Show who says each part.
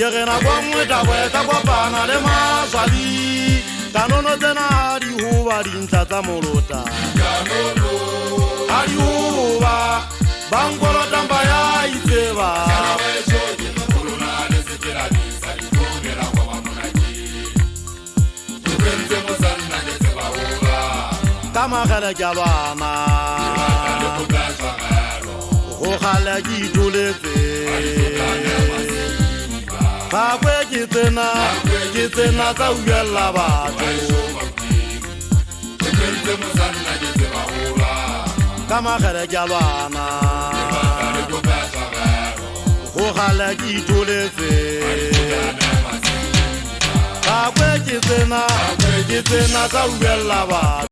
Speaker 1: Segena kwa mweta weta kwa pana le maswabi Kanono tena di huwa di ntata molota Ari huwa Bangolo tamba ya iteba Kama kala jabana O khala ki tulete Kakwe kitena ta uyela bato Kama kala jabana O khala ki tulete Kakwe kitena ta uyela bato